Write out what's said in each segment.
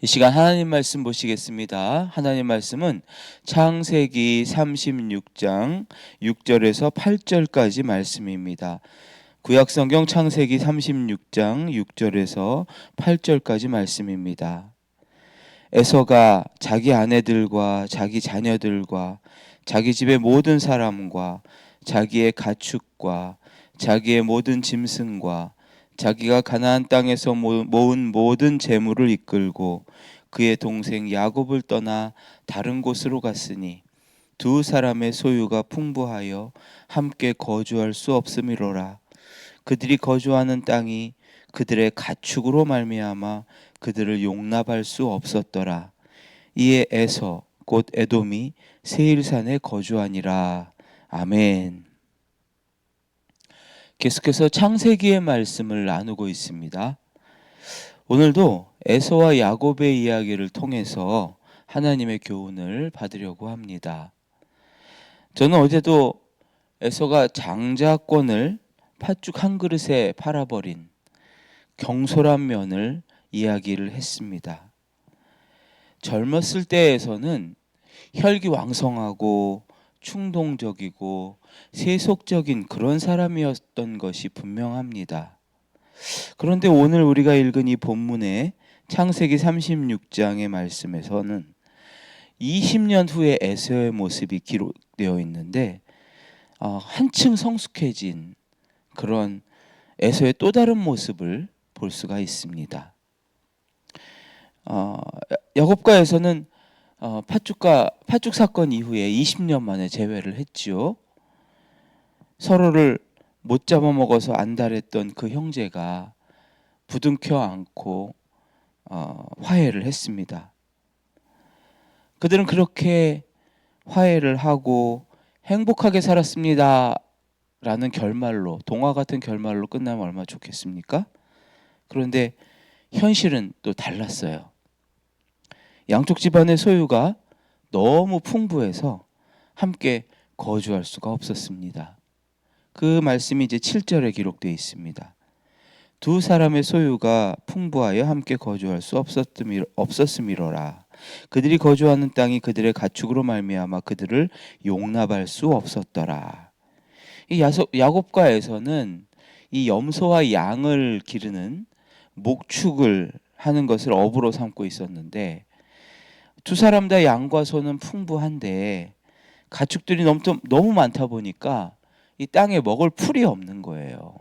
이 시간 하나님 말씀 보시겠습니다. 하나님 말씀은 창세기 36장 6절에서 8절까지 말씀입니다. 구약성경 창세기 36장 6절에서 8절까지 말씀입니다. 에서가 자기 아내들과 자기 자녀들과 자기 집의 모든 사람과 자기의 가축과 자기의 모든 짐승과 자기가 가나안 땅에서 모은 모든 재물을 이끌고 그의 동생 야곱을 떠나 다른 곳으로 갔으니 두 사람의 소유가 풍부하여 함께 거주할 수 없음이로라. 그들이 거주하는 땅이 그들의 가축으로 말미암아 그들을 용납할 수 없었더라. 이에 에서 곧 에돔이 세일산에 거주하니라. 아멘. 계속해서 창세기의 말씀을 나누고 있습니다. 오늘도 에서와 야곱의 이야기를 통해서 하나님의 교훈을 받으려고 합니다. 저는 어제도 에서가 장자권을 팥죽 한 그릇에 팔아버린 경솔한 면을 이야기를 했습니다. 젊었을 때에서는 혈기왕성하고 충동적이고 세속적인 그런 사람이었던 것이 분명합니다. 그런데 오늘 우리가 읽은 이 본문의 창세기 36장의 말씀에서는 20년 후의 에서의 모습이 기록되어 있는데 한층 성숙해진 그런 에서의 또 다른 모습을 볼 수가 있습니다. 야곱과 에서는 팥죽 사건 이후에 20년 만에 재회를 했지요. 서로를 못 잡아먹어서 안달했던 그 형제가 부둥켜 안고 화해를 했습니다. 그들은 그렇게 화해를 하고 행복하게 살았습니다 라는 결말로, 동화 같은 결말로 끝나면 얼마나 좋겠습니까? 그런데 현실은 또 달랐어요. 양쪽 집안의 소유가 너무 풍부해서 함께 거주할 수가 없었습니다. 그 말씀이 이제 7절에 기록되어 있습니다. 두 사람의 소유가 풍부하여 함께 거주할 수 없었음이로라. 그들이 거주하는 땅이 그들의 가축으로 말미암아 그들을 용납할 수 없었더라. 이 야곱과 에서는 이 염소와 양을 기르는 목축을 하는 것을 업으로 삼고 있었는데 두 사람 다 양과 소는 풍부한데 가축들이 너무 많다 보니까 이 땅에 먹을 풀이 없는 거예요.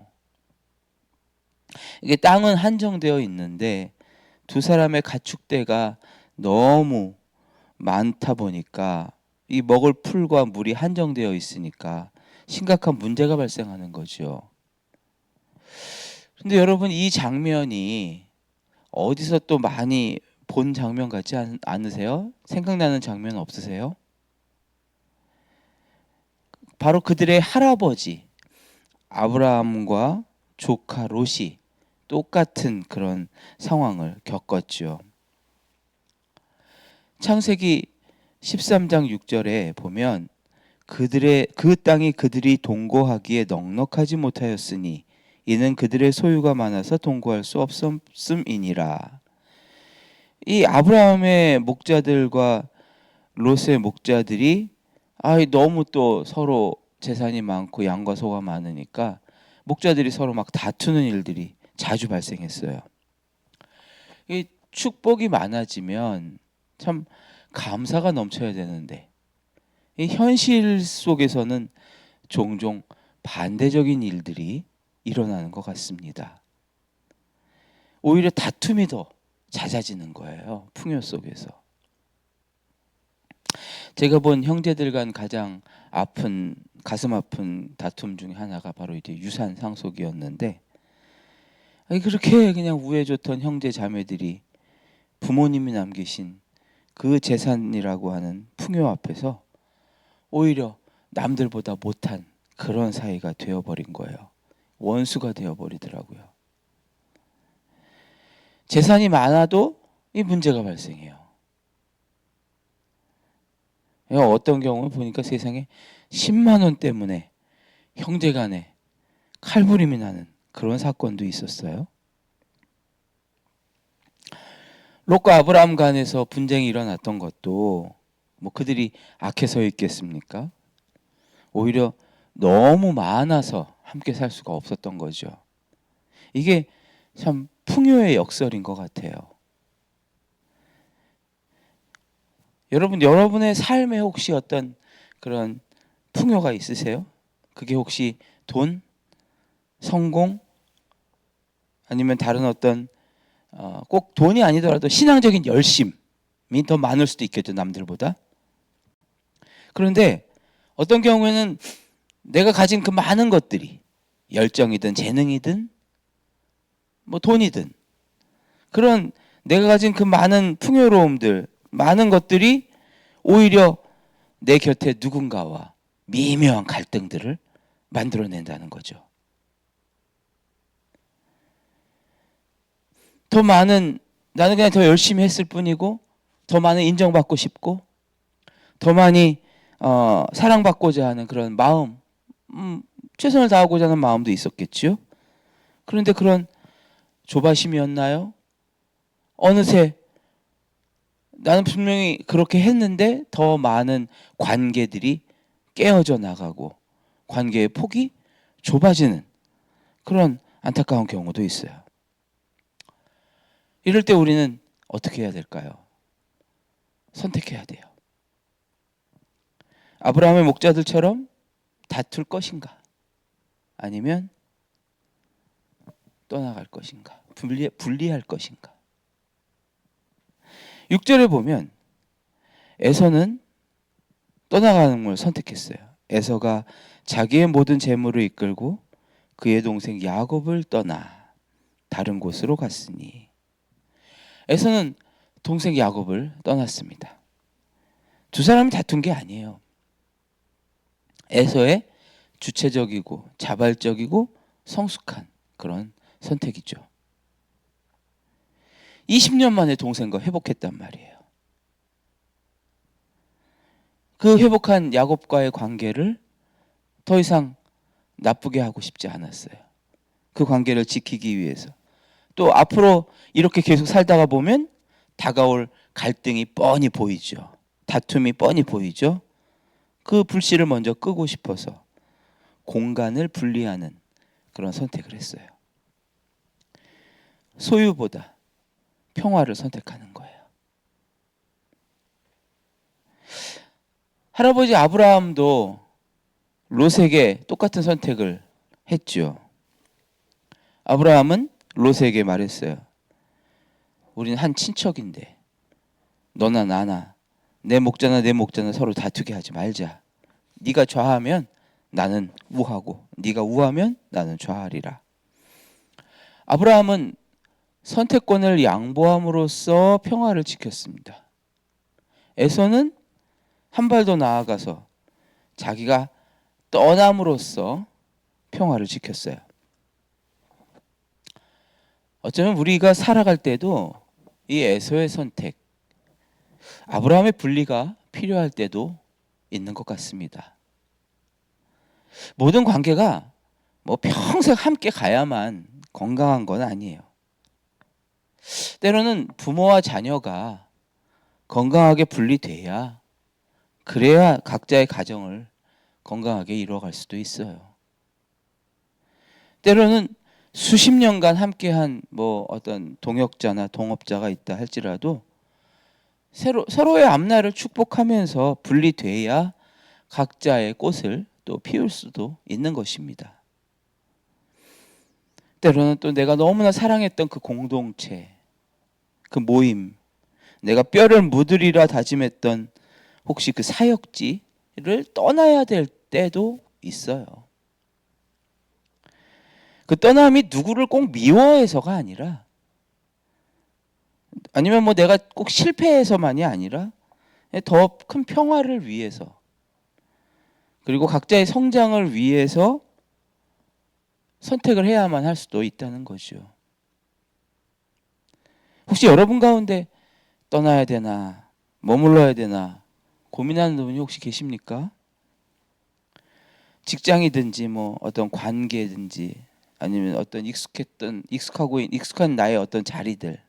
이게 땅은 한정되어 있는데 두 사람의 가축대가 너무 많다 보니까 이 먹을 풀과 물이 한정되어 있으니까 심각한 문제가 발생하는 거죠. 근데 여러분, 이 장면이 어디서 또 많이 본 장면 같지 않으세요? 생각나는 장면 없으세요? 바로 그들의 할아버지 아브라함과 조카 롯이 똑같은 그런 상황을 겪었죠. 창세기 13장 6절에 보면 그 땅이 그들이 동거하기에 넉넉하지 못하였으니 이는 그들의 소유가 많아서 동거할 수 없음이니라. 이 아브라함의 목자들과 롯의 목자들이 너무 또 서로 재산이 많고 양과 소가 많으니까 목자들이 서로 막 다투는 일들이 자주 발생했어요. 이 축복이 많아지면 참 감사가 넘쳐야 되는데 이 현실 속에서는 종종 반대적인 일들이 일어나는 것 같습니다. 오히려 다툼이 더 잦아지는 거예요. 풍요 속에서. 제가 본 형제들 간 가장 가슴 아픈 다툼 중에 하나가 바로 이제 유산 상속이었는데 그렇게 그냥 우애 좋던 형제 자매들이 부모님이 남기신 그 재산이라고 하는 풍요 앞에서 오히려 남들보다 못한 그런 사이가 되어버린 거예요. 원수가 되어버리더라고요. 재산이 많아도 이 문제가 발생해요. 어떤 경우는 보니까 세상에 10만 원 때문에 형제간에 칼부림이 나는 그런 사건도 있었어요. 롯과 아브라함 간에서 분쟁이 일어났던 것도 뭐 그들이 악해서 있겠습니까? 오히려 너무 많아서 함께 살 수가 없었던 거죠. 이게 참 풍요의 역설인 것 같아요. 여러분의 삶에 혹시 어떤 그런 풍요가 있으세요? 그게 혹시 돈, 성공, 아니면 다른 어떤 꼭 돈이 아니더라도 신앙적인 열심이 더 많을 수도 있겠죠, 남들보다. 그런데 어떤 경우에는 내가 가진 그 많은 것들이 열정이든 재능이든 뭐 돈이든 그런 내가 가진 그 많은 풍요로움들, 많은 것들이 오히려 내 곁에 누군가와 미묘한 갈등들을 만들어낸다는 거죠. 더 많은, 나는 그냥 더 열심히 했을 뿐이고 더 많은 인정받고 싶고 더 많이 사랑받고자 하는 그런 마음, 최선을 다하고자 하는 마음도 있었겠죠. 그런데 그런 조바심이었나요? 어느새 나는 분명히 그렇게 했는데 더 많은 관계들이 깨어져 나가고 관계의 폭이 좁아지는 그런 안타까운 경우도 있어요. 이럴 때 우리는 어떻게 해야 될까요? 선택해야 돼요. 아브라함의 목자들처럼 다툴 것인가? 아니면 떠나갈 것인가? 분리할 것인가? 6절에 보면 에서는 떠나가는 걸 선택했어요. 에서가 자기의 모든 재물을 이끌고 그의 동생 야곱을 떠나 다른 곳으로 갔으니 에서는 동생 야곱을 떠났습니다. 두 사람이 다툰 게 아니에요. 에서의 주체적이고 자발적이고 성숙한 그런 선택이죠. 20년 만에 동생과 회복했단 말이에요. 그 회복한 야곱과의 관계를 더 이상 나쁘게 하고 싶지 않았어요. 그 관계를 지키기 위해서. 또 앞으로 이렇게 계속 살다가 보면 다가올 갈등이 뻔히 보이죠. 다툼이 뻔히 보이죠. 그 불씨를 먼저 끄고 싶어서 공간을 분리하는 그런 선택을 했어요. 소유보다 평화를 선택하는 거예요. 할아버지 아브라함도 롯에게 똑같은 선택을 했죠. 아브라함은 롯에게 말했어요. 우리는 한 친척인데 너나 나나 내 목자나 서로 다투게 하지 말자. 네가 좌하면 나는 우하고 네가 우하면 나는 좌하리라. 아브라함은 선택권을 양보함으로써 평화를 지켰습니다. 에서는 한 발 더 나아가서 자기가 떠남으로써 평화를 지켰어요. 어쩌면 우리가 살아갈 때도 이 에서의 선택, 아브라함의 분리가 필요할 때도 있는 것 같습니다. 모든 관계가 뭐 평생 함께 가야만 건강한 건 아니에요. 때로는 부모와 자녀가 건강하게 분리돼야 그래야 각자의 가정을 건강하게 이루어갈 수도 있어요. 때로는 수십 년간 함께한 뭐 어떤 동역자나 동업자가 있다 할지라도 서로의 앞날을 축복하면서 분리돼야 각자의 꽃을 또 피울 수도 있는 것입니다. 때로는 또 내가 너무나 사랑했던 그 공동체, 그 모임, 내가 뼈를 묻으리라 다짐했던 혹시 그 사역지를 떠나야 될 때도 있어요. 그 떠남이 누구를 꼭 미워해서가 아니라 아니면 뭐 내가 꼭 실패해서만이 아니라 더 큰 평화를 위해서 그리고 각자의 성장을 위해서 선택을 해야만 할 수도 있다는 거죠. 혹시 여러분 가운데 떠나야 되나 머물러야 되나 고민하는 분이 혹시 계십니까? 직장이든지 뭐 어떤 관계든지 아니면 어떤 익숙한 나의 어떤 자리들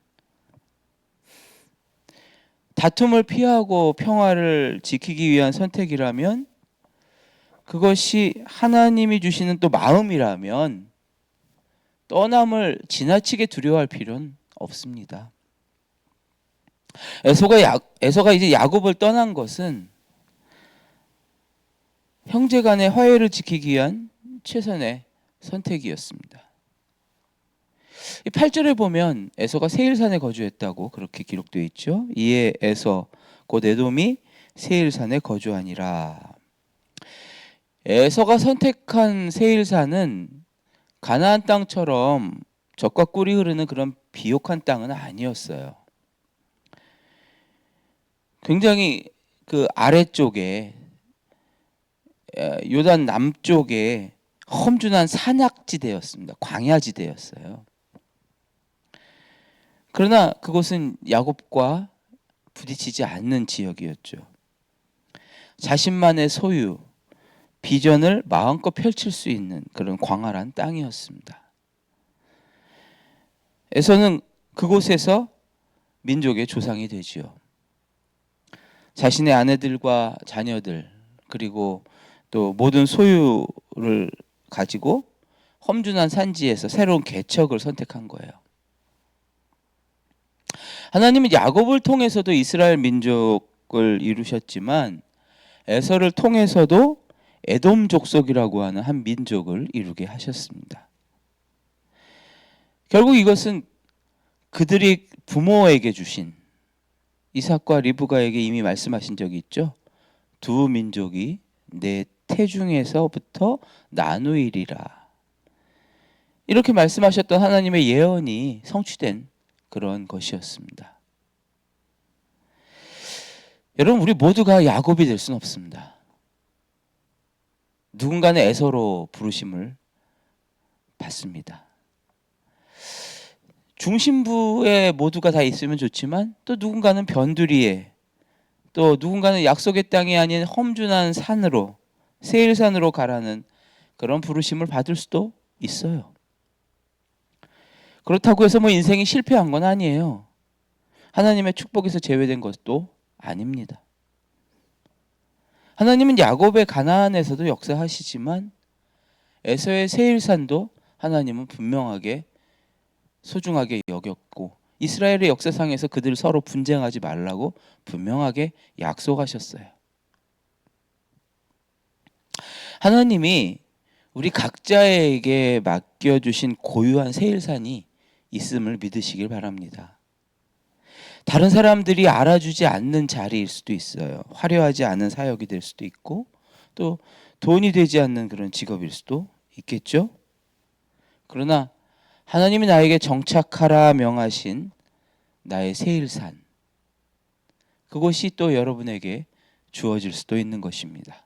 다툼을 피하고 평화를 지키기 위한 선택이라면, 그것이 하나님이 주시는 또 마음이라면 떠남을 지나치게 두려워할 필요는 없습니다. 에서가 이제 야곱을 떠난 것은 형제 간의 화해를 지키기 위한 최선의 선택이었습니다. 8절에 보면 에서가 세일산에 거주했다고 그렇게 기록되어 있죠. 이에 에서 곧 에돔이 세일산에 거주하니라. 에서가 선택한 세일산은 가나안 땅처럼 젖과 꿀이 흐르는 그런 비옥한 땅은 아니었어요. 굉장히 그 아래쪽에 요단 남쪽에 험준한 산악지대였습니다. 광야지대였어요. 그러나 그곳은 야곱과 부딪히지 않는 지역이었죠. 자신만의 소유, 비전을 마음껏 펼칠 수 있는 그런 광활한 땅이었습니다. 에서는 그곳에서 민족의 조상이 되지요. 자신의 아내들과 자녀들, 그리고 또 모든 소유를 가지고 험준한 산지에서 새로운 개척을 선택한 거예요. 하나님은 야곱을 통해서도 이스라엘 민족을 이루셨지만 에서를 통해서도 에돔 족속이라고 하는 한 민족을 이루게 하셨습니다. 결국 이것은 그들이 부모에게 주신, 이삭과 리브가에게 이미 말씀하신 적이 있죠. 두 민족이 내 태중에서부터 나누이리라. 이렇게 말씀하셨던 하나님의 예언이 성취된 그런 것이었습니다. 여러분, 우리 모두가 야곱이 될 수는 없습니다. 누군가는 에서로 부르심을 받습니다. 중심부에 모두가 다 있으면 좋지만 또 누군가는 변두리에, 또 누군가는 약속의 땅이 아닌 험준한 산으로, 세일산으로 가라는 그런 부르심을 받을 수도 있어요. 그렇다고 해서 뭐 인생이 실패한 건 아니에요. 하나님의 축복에서 제외된 것도 아닙니다. 하나님은 야곱의 가나안에서도 역사하시지만 에서의 세일산도 하나님은 분명하게 소중하게 여겼고 이스라엘의 역사상에서 그들 서로 분쟁하지 말라고 분명하게 약속하셨어요. 하나님이 우리 각자에게 맡겨주신 고유한 세일산이 있음을 믿으시길 바랍니다. 다른 사람들이 알아주지 않는 자리일 수도 있어요. 화려하지 않은 사역이 될 수도 있고 또 돈이 되지 않는 그런 직업일 수도 있겠죠. 그러나 하나님이 나에게 정착하라 명하신 나의 세일산, 그것이 또 여러분에게 주어질 수도 있는 것입니다.